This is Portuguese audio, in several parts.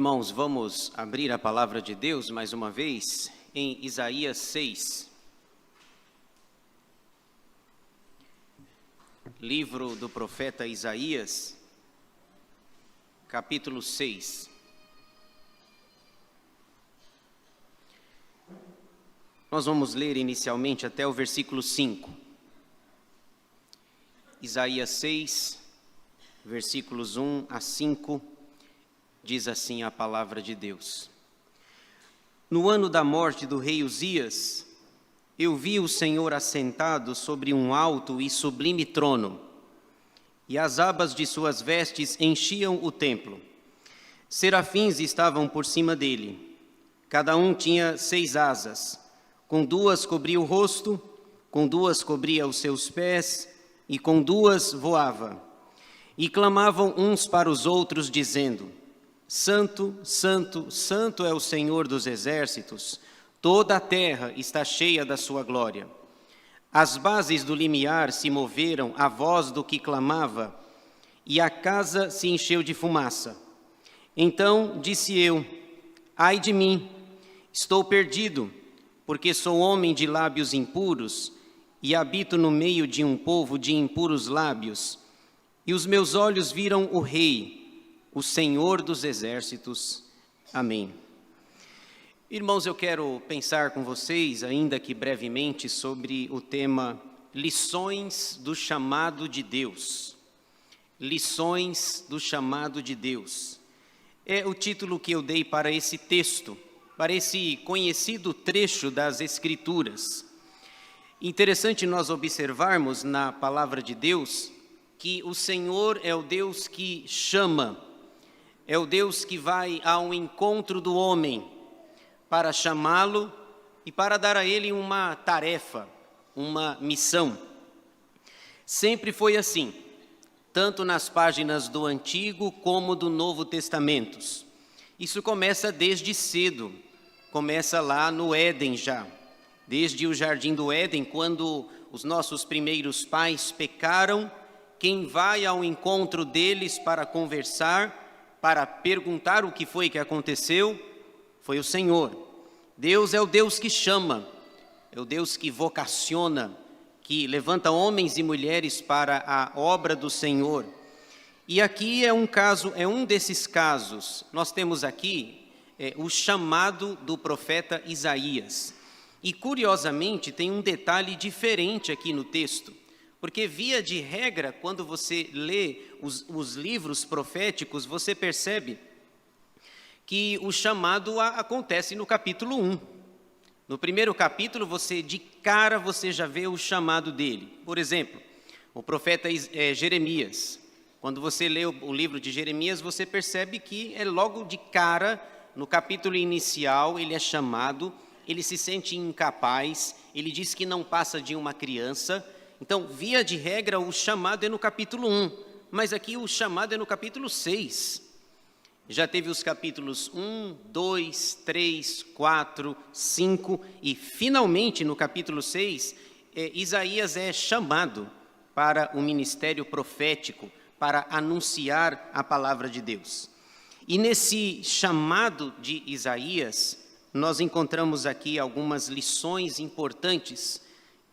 Irmãos, vamos abrir a palavra de Deus mais uma vez em Isaías 6. Livro do profeta Isaías, capítulo 6. Nós vamos ler inicialmente até o versículo 5. Isaías 6, versículos 1 a 5. Diz assim a palavra de Deus. No ano da morte do rei Uzias, eu vi o Senhor assentado sobre um alto e sublime trono, e as abas de suas vestes enchiam o templo. Serafins estavam por cima dele. Cada um tinha 6 asas. Com 2 cobria o rosto, com 2 cobria os seus pés, e com 2 voava. E clamavam uns para os outros, dizendo: Santo, Santo, Santo é o Senhor dos exércitos, toda a terra está cheia da sua glória. As bases do limiar se moveram à voz do que clamava, e a casa se encheu de fumaça. Então disse eu: ai de mim, estou perdido, porque sou homem de lábios impuros, e habito no meio de um povo de impuros lábios, e os meus olhos viram o Rei, o Senhor dos exércitos. Amém. Irmãos, eu quero pensar com vocês, ainda que brevemente, sobre o tema Lições do Chamado de Deus. Lições do Chamado de Deus. É o título que eu dei para esse texto, para esse conhecido trecho das Escrituras. Interessante nós observarmos na palavra de Deus que o Senhor é o Deus que chama, é o Deus que vai ao encontro do homem para chamá-lo e para dar a ele uma tarefa, uma missão. Sempre foi assim, tanto nas páginas do Antigo como do Novo Testamentos. Isso começa desde cedo, começa lá no Éden já, desde o Jardim do Éden, quando os nossos primeiros pais pecaram. Quem vai ao encontro deles para conversar, para perguntar o que foi que aconteceu, foi o Senhor. Deus é o Deus que chama, é o Deus que vocaciona, que levanta homens e mulheres para a obra do Senhor. E aqui é um desses casos. Nós temos aqui o chamado do profeta Isaías. E curiosamente tem um detalhe diferente aqui no texto. Porque, via de regra, quando você lê os livros proféticos, você percebe que o chamado acontece no capítulo 1. No primeiro capítulo, de cara, você já vê o chamado dele. Por exemplo, o profeta Jeremias. Quando você lê o livro de Jeremias, você percebe que logo de cara, no capítulo inicial, ele é chamado, ele se sente incapaz, ele diz que não passa de uma criança. Então, via de regra, o chamado é no capítulo 1, mas aqui o chamado é no capítulo 6. Já teve os capítulos 1, 2, 3, 4, 5 e, finalmente, no capítulo 6, Isaías é chamado para o ministério profético, para anunciar a palavra de Deus. E nesse chamado de Isaías, nós encontramos aqui algumas lições importantes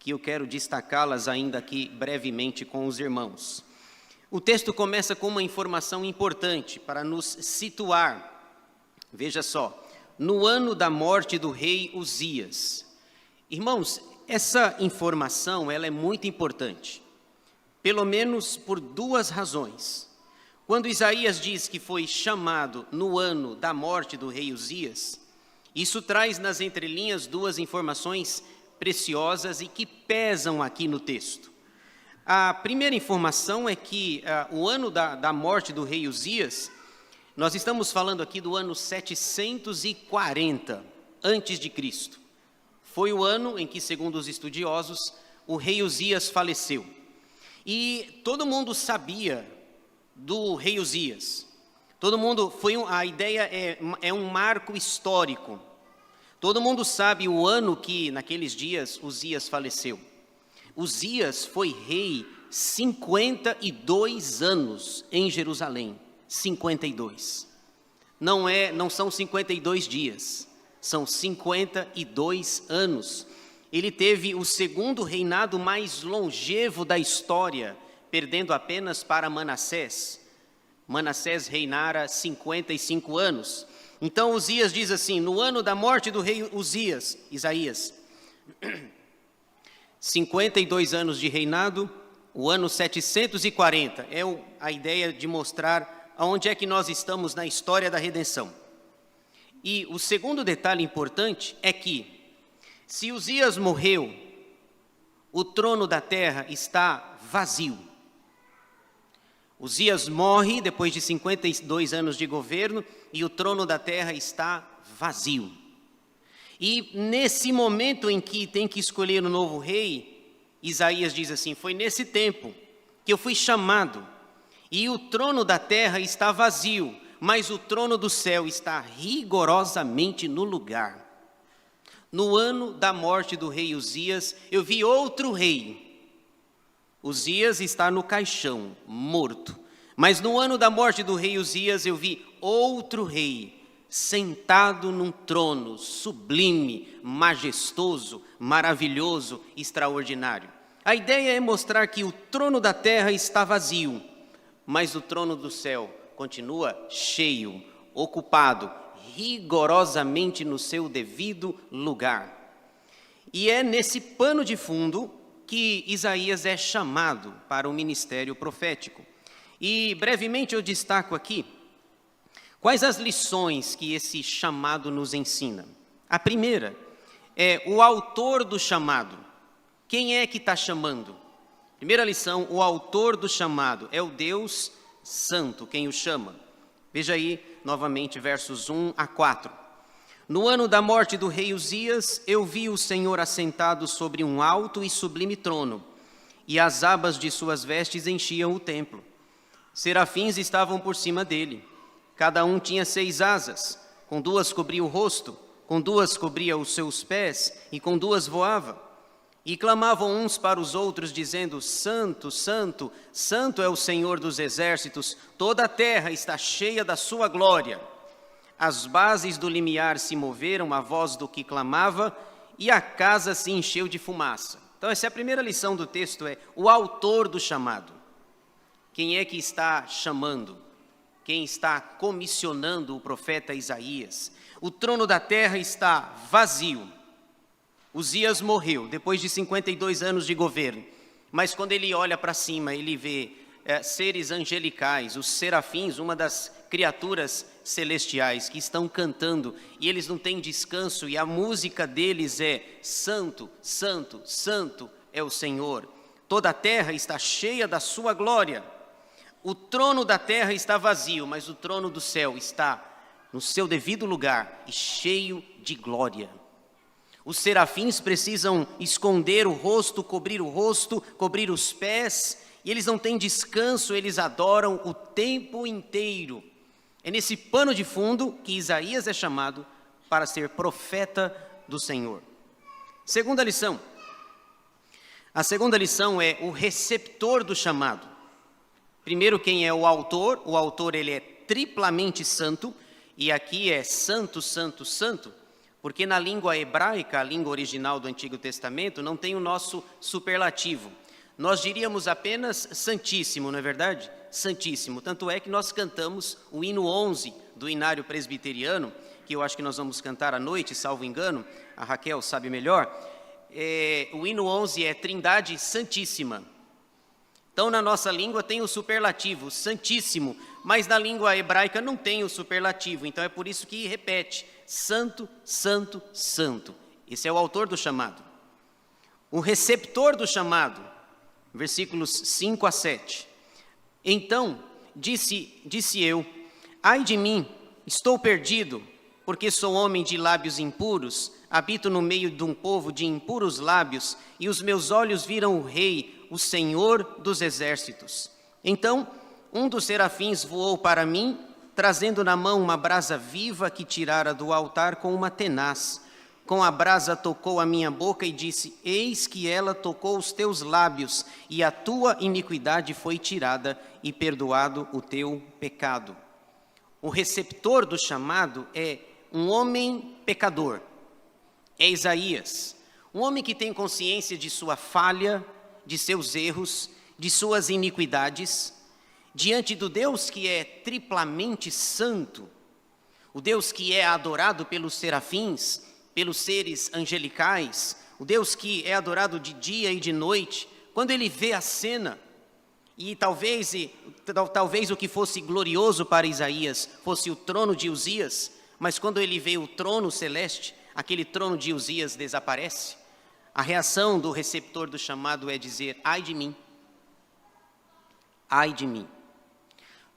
que eu quero destacá-las ainda aqui brevemente com os irmãos. O texto começa com uma informação importante para nos situar. Veja só, no ano da morte do rei Uzias. Irmãos, essa informação ela é muito importante, pelo menos por 2 razões. Quando Isaías diz que foi chamado no ano da morte do rei Uzias, isso traz nas entrelinhas 2 informações preciosas e que pesam aqui no texto. A primeira informação é que o ano da morte do rei Uzias, nós estamos falando aqui do ano 740 antes de Cristo. Foi o ano em que, segundo os estudiosos, o rei Uzias faleceu. E todo mundo sabia do rei Uzias. A ideia é um marco histórico. Todo mundo sabe o ano que, naqueles dias, Uzias faleceu. Uzias foi rei 52 anos em Jerusalém. 52. não são 52 dias, são 52 anos. Ele teve o segundo reinado mais longevo da história, perdendo apenas para Manassés. Manassés reinara 55 anos. Então Uzias diz assim, no ano da morte do rei Uzias, Isaías, 52 anos de reinado, o ano 740. É a ideia de mostrar aonde é que nós estamos na história da redenção. E o segundo detalhe importante é que, se Uzias morreu, o trono da terra está vazio. Uzias morre depois de 52 anos de governo e o trono da terra está vazio. E nesse momento em que tem que escolher um novo rei, Isaías diz assim, foi nesse tempo que eu fui chamado e o trono da terra está vazio, mas o trono do céu está rigorosamente no lugar. No ano da morte do rei Uzias, eu vi outro rei. Uzias está no caixão, morto. Mas no ano da morte do rei Uzias, eu vi outro rei, sentado num trono sublime, majestoso, maravilhoso, extraordinário. A ideia é mostrar que o trono da terra está vazio, mas o trono do céu continua cheio, ocupado, rigorosamente no seu devido lugar. E é nesse pano de fundo que Isaías é chamado para o ministério profético. E brevemente eu destaco aqui quais as lições que esse chamado nos ensina. A primeira é o autor do chamado. Quem é que está chamando? Primeira lição, o autor do chamado é o Deus Santo, quem o chama. Veja aí, novamente, versos 1 a 4. No ano da morte do rei Uzias, eu vi o Senhor assentado sobre um alto e sublime trono, e as abas de suas vestes enchiam o templo. Serafins estavam por cima dele. Cada um tinha 6 asas, com 2 cobria o rosto, com 2 cobria os seus pés, e com 2 voava. E clamavam uns para os outros, dizendo, Santo, Santo, Santo é o Senhor dos exércitos, toda a terra está cheia da sua glória. As bases do limiar se moveram à voz do que clamava, e a casa se encheu de fumaça. Então essa é a primeira lição do texto, é o autor do chamado. Quem é que está chamando? Quem está comissionando o profeta Isaías? O trono da terra está vazio. Uzias morreu depois de 52 anos de governo, mas quando ele olha para cima, ele vê seres angelicais, os serafins, uma das criaturas celestiais que estão cantando, e eles não têm descanso, e a música deles é Santo, Santo, Santo é o Senhor. Toda a terra está cheia da sua glória. O trono da terra está vazio, mas o trono do céu está no seu devido lugar e cheio de glória. Os serafins precisam esconder o rosto, cobrir os pés, e eles não têm descanso, eles adoram o tempo inteiro. É nesse pano de fundo que Isaías é chamado para ser profeta do Senhor. Segunda lição. A segunda lição é o receptor do chamado. Primeiro, quem é o autor? O autor, ele é triplamente santo, e aqui é santo, santo, santo, porque na língua hebraica, a língua original do Antigo Testamento, não tem o nosso superlativo. Nós diríamos apenas santíssimo, não é verdade? Santíssimo. Tanto é que nós cantamos o hino 11 do Inário Presbiteriano, que eu acho que nós vamos cantar à noite, salvo engano, a Raquel sabe melhor. O hino 11 é Trindade Santíssima. Então, na nossa língua tem o superlativo, santíssimo, mas na língua hebraica não tem o superlativo, então é por isso que repete, santo, santo, santo. Esse é o autor do chamado. O receptor do chamado, versículos 5 a 7. Então, disse eu, ai de mim, estou perdido, porque sou homem de lábios impuros, habito no meio de um povo de impuros lábios, e os meus olhos viram o Rei, o Senhor dos exércitos. Então, um dos serafins voou para mim, trazendo na mão uma brasa viva que tirara do altar com uma tenaz. Com a brasa tocou a minha boca e disse, eis que ela tocou os teus lábios, e a tua iniquidade foi tirada, e perdoado o teu pecado. o receptor do chamado é um homem pecador, é Isaías, um homem que tem consciência de sua falha, de seus erros, de suas iniquidades, diante do Deus que é triplamente santo, o Deus que é adorado pelos serafins, pelos seres angelicais, o Deus que é adorado de dia e de noite. Quando ele vê a cena, e talvez o que fosse glorioso para Isaías fosse o trono de Uzias, mas quando ele vê o trono celeste, aquele trono de Uzias desaparece. A reação do receptor do chamado é dizer: ai de mim, ai de mim.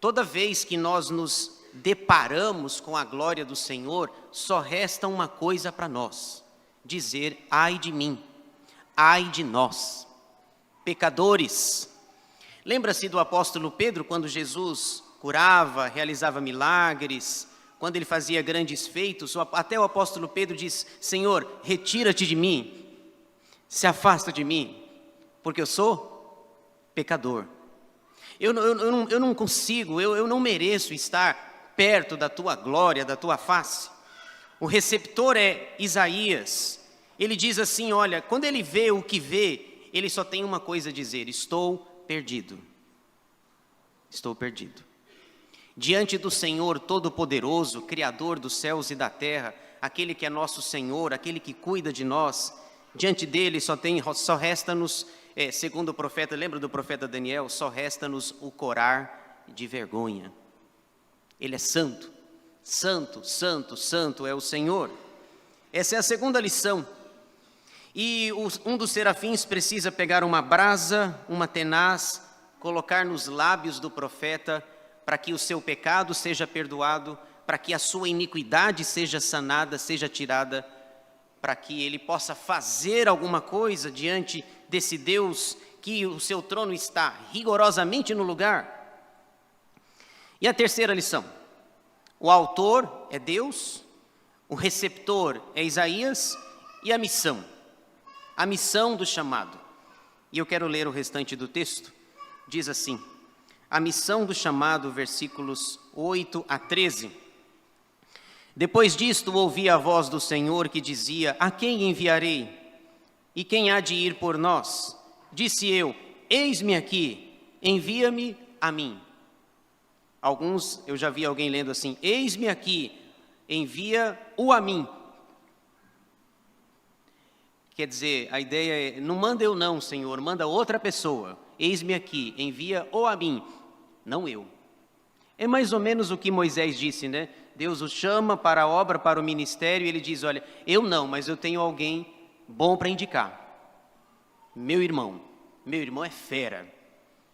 Toda vez que nós nos deparamos com a glória do Senhor, só resta uma coisa para nós: dizer: ai de mim, ai de nós, pecadores. Lembra-se do apóstolo Pedro, quando Jesus curava, realizava milagres, quando ele fazia grandes feitos, até o apóstolo Pedro diz: Senhor, retira-te de mim, se afasta de mim, porque eu sou pecador. Eu não consigo, eu não mereço estar perto da tua glória, da tua face. O receptor é Isaías. Ele diz assim, olha, quando ele vê o que vê, ele só tem uma coisa a dizer: estou perdido. Estou perdido. Diante do Senhor Todo-Poderoso, Criador dos céus e da terra, aquele que é nosso Senhor, aquele que cuida de nós, diante dele só resta-nos, segundo o profeta, lembra do profeta Daniel, só resta-nos o corar de vergonha. Ele é santo, santo, santo, santo é o Senhor. Essa é a segunda lição. E um dos serafins precisa pegar uma brasa, uma tenaz, colocar nos lábios do profeta, para que o seu pecado seja perdoado, para que a sua iniquidade seja sanada, seja tirada, para que ele possa fazer alguma coisa diante desse Deus que o seu trono está rigorosamente no lugar. E a terceira lição: o autor é Deus, o receptor é Isaías, e a missão do chamado. E eu quero ler o restante do texto. Diz assim: a missão do chamado, versículos 8 a 13. Depois disto ouvi a voz do Senhor que dizia: a quem enviarei? E quem há de ir por nós? Disse eu: eis-me aqui, envia-me a mim. Eu já vi alguém lendo assim: eis-me aqui, envia-o a mim. Quer dizer, a ideia é: não manda eu não, Senhor, manda outra pessoa. Eis-me aqui, envia-o a mim, não eu. É mais ou menos o que Moisés disse, né? Deus o chama para a obra, para o ministério, e ele diz: olha, eu não, mas eu tenho alguém bom para indicar. Meu irmão é fera,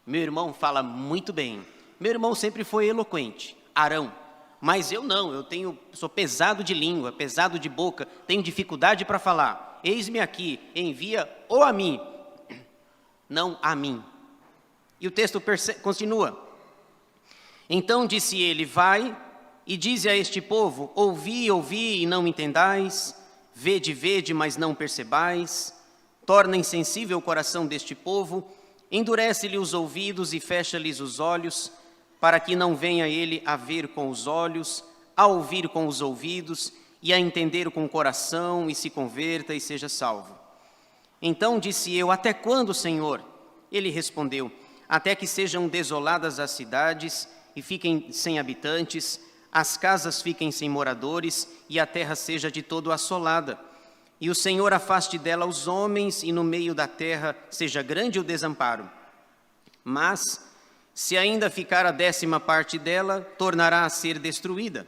meu irmão fala muito bem, meu irmão sempre foi eloquente, Arão. Mas eu não, sou pesado de língua, pesado de boca, tenho dificuldade para falar. Eis-me aqui, envia-o a mim, não a mim. E o texto continua. Então disse ele: vai e dize a este povo: ouvi, ouvi e não entendais, vede, vede, mas não percebais. Torna insensível o coração deste povo, endurece-lhe os ouvidos e fecha-lhes os olhos, para que não venha ele a ver com os olhos, a ouvir com os ouvidos e a entender com o coração, e se converta e seja salvo. Então disse eu: até quando, Senhor? Ele respondeu: até que sejam desoladas as cidades e fiquem sem habitantes, as casas fiquem sem moradores e a terra seja de todo assolada. E o Senhor afaste dela os homens e no meio da terra seja grande o desamparo. Mas, se ainda ficar a 10ª parte dela, tornará a ser destruída,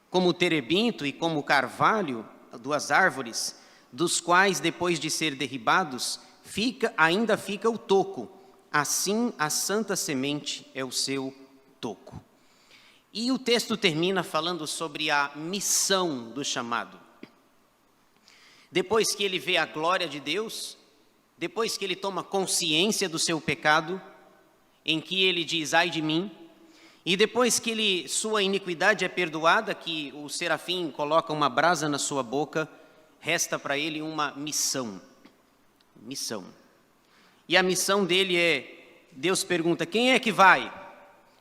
como o terebinto e como o carvalho, 2 árvores, dos quais, depois de ser derribados, ainda fica o toco. Assim, a santa semente é o seu toco. E o texto termina falando sobre a missão do chamado. Depois que ele vê a glória de Deus, depois que ele toma consciência do seu pecado, em que ele diz: ai de mim, e depois que sua iniquidade é perdoada, que o serafim coloca uma brasa na sua boca, resta para ele uma missão. Missão. E a missão dele é: Deus pergunta: quem é que vai?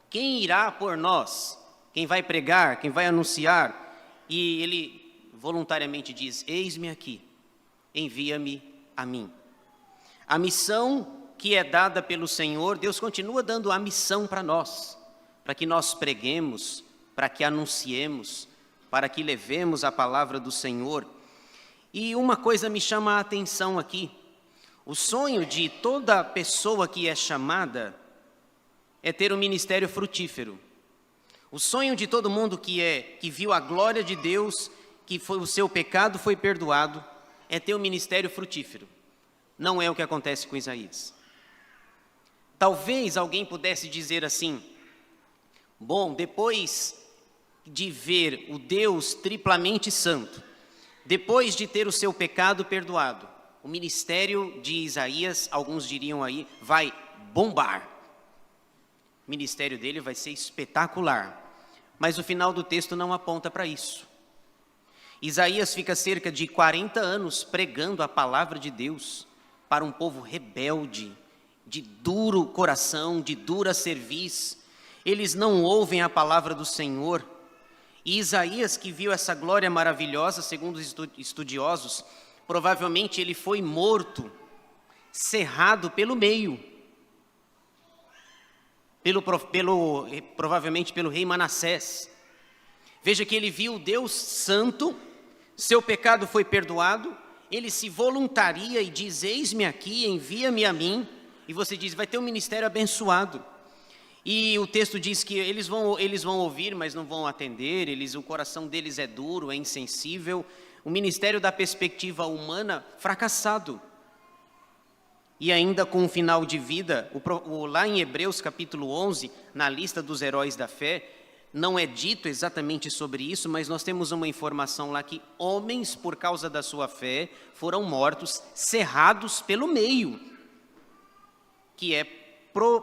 Quem irá por nós? quem vai pregar, quem vai anunciar, e ele voluntariamente diz: eis-me aqui, envia-me a mim. A missão que é dada pelo Senhor, Deus continua dando a missão para nós, para que nós preguemos, para que anunciemos, para que levemos a palavra do Senhor. E uma coisa me chama a atenção aqui: o sonho de toda pessoa que é chamada é ter um ministério frutífero. O sonho de todo mundo que viu a glória de Deus, que o seu pecado foi perdoado, é ter um ministério frutífero. Não é o que acontece com Isaías. Talvez alguém pudesse dizer assim: bom, depois de ver o Deus triplamente santo, depois de ter o seu pecado perdoado, o ministério de Isaías, alguns diriam aí, vai bombar. O ministério dele vai ser espetacular. Mas o final do texto não aponta para isso. Isaías fica cerca de 40 anos pregando a palavra de Deus para um povo rebelde, de duro coração, de dura cerviz. Eles não ouvem a palavra do Senhor. E Isaías, que viu essa glória maravilhosa, segundo os estudiosos, provavelmente ele foi morto, cerrado pelo meio, provavelmente pelo rei Manassés. Veja que ele viu Deus santo, seu pecado foi perdoado, ele se voluntaria e diz: eis-me aqui, envia-me a mim. E você diz: vai ter um ministério abençoado. E o texto diz que eles vão ouvir, mas não vão atender, o coração deles é duro, é insensível. O ministério da perspectiva humana, fracassado. E ainda com um final de vida, lá em Hebreus capítulo 11, na lista dos heróis da fé, não é dito exatamente sobre isso, mas nós temos uma informação lá que homens, por causa da sua fé, foram mortos, cerrados pelo meio, que é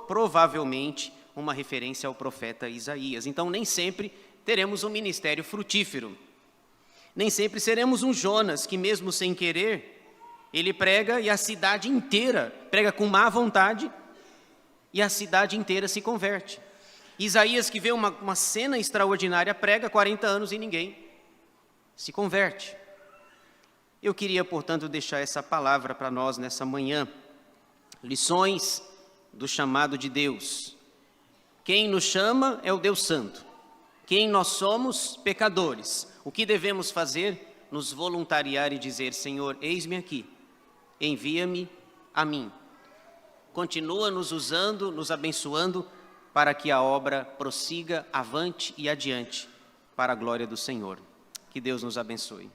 provavelmente uma referência ao profeta Isaías. Então, nem sempre teremos um ministério frutífero. Nem sempre seremos um Jonas, que mesmo sem querer, ele prega e a cidade inteira, prega com má vontade, e a cidade inteira se converte. Isaías, que vê uma cena extraordinária, prega 40 anos e ninguém se converte. Eu queria, portanto, deixar essa palavra para nós nessa manhã. Lições do chamado de Deus. Quem nos chama é o Deus Santo. Quem nós somos? Pecadores. O que devemos fazer? Nos voluntariar e dizer: Senhor, eis-me aqui, envia-me a mim. Continua nos usando, nos abençoando, para que a obra prossiga avante e adiante, para a glória do Senhor. Que Deus nos abençoe.